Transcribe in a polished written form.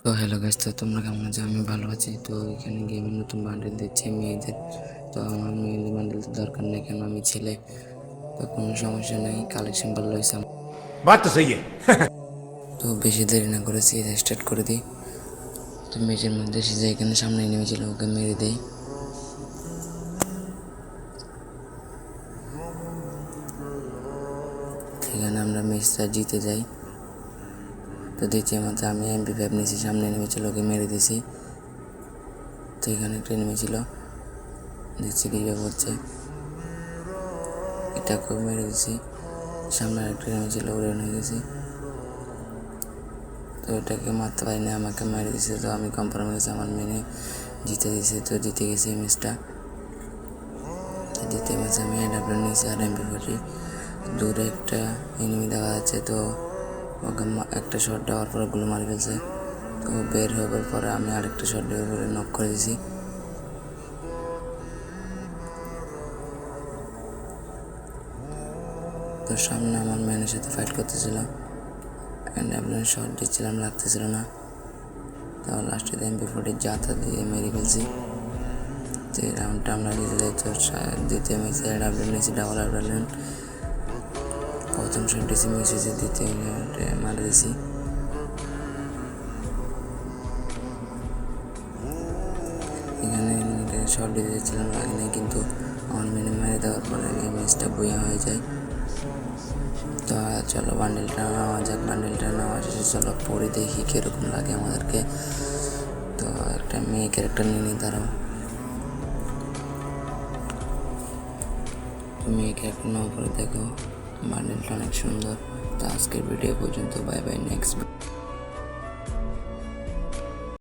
তো hello guys, তো তোমরা কেমন আছো? আমি ভালো আছি। তো এখানে গেমের নতুন বান্ডেল দিচ্ছে মেয়েদের। তো আমার মেয়েদের বান্ডেল তো দরকার নেই, কেন আমি ছেলে। তো কোনো সমস্যা নেই, কালেকশন ভালো হয়েছে। बात तो सही है। তো বেশি দেরি না করে সিরিজ স্টার্ট করে দিই। তো ম্যাচের মধ্যে সে যে এখানে সামনে নেমেছিল, ওকে মেরে দেই। এখানে আমরা ম্যাচটা জিতে যাই। তো দ্বিতীয় ম্যাচে আমি MP5 নিয়েছি, সামনে নেমেছিল, ওকে মেরে দিয়েছি। তো এখানে একটা নেমেছিল, দেখছি কীভাবে হচ্ছে, এটাকেও মেরে দিয়েছি। সামনে আরেকটা নেমেছিল, উড়ান হয়ে গেছি। তো এটাকে মারতে পারিনি, আমাকে মেরে দিয়েছে। তো আমি কম্প্রোমাইজ আমার মেনে জিতে দিয়েছি। তো জিতে গেছি এই ম্যাচটা। দ্বিতীয় ম্যাচে আমি AW নিয়েছি আর MP40। দূরে একটা এনিমি দেখা যাচ্ছে, তো ওকে একটা শট দেওয়ার পরে গুলো মারি ফেলছে। তো বের হওয়ার পরে আমি আরেকটা শট দেওয়ার পরে নক করে দিয়েছি। তো সামনে আমার ম্যানের সাথে ফাইট করতেছিল, AW শট দিচ্ছিলাম, লাগতেছিল না। তাও লাস্টে MP40 জাতা দিয়ে মেরে ফেলছি। তো এই রাউন্ডটা আমরা জিতে যাই। তো দ্বিতীয় ম্যাচে AW নিয়েছি, ডাবল AW। প্রথম শট দিয়েছি মিস হয়েছে, দ্বিতীয় শটে মারে দিয়েছি। এখানে শট দিতে যাচ্ছিলাম, লাগে নাই, কিন্তু আমার মেনে মেরে দেওয়ার পরে এই ম্যাচটা বইয়া হয়ে যায়। তো চলো বান্ডেলটা নেওয়া যাক। বান্ডেলটা নেওয়া শেষে চলো পরে দেখি কীরকম লাগে আমাদেরকে। তো একটা মেয়ে ক্যারেক্টার নিয়ে নিই, দাঁড়াও। মেয়ে ক্যারেক্টার নেওয়ার পরে দেখো বান্ডেলটা অনেক সুন্দর। তো আজকের ভিডিও পর্যন্ত, বাই বাই, নেক্সট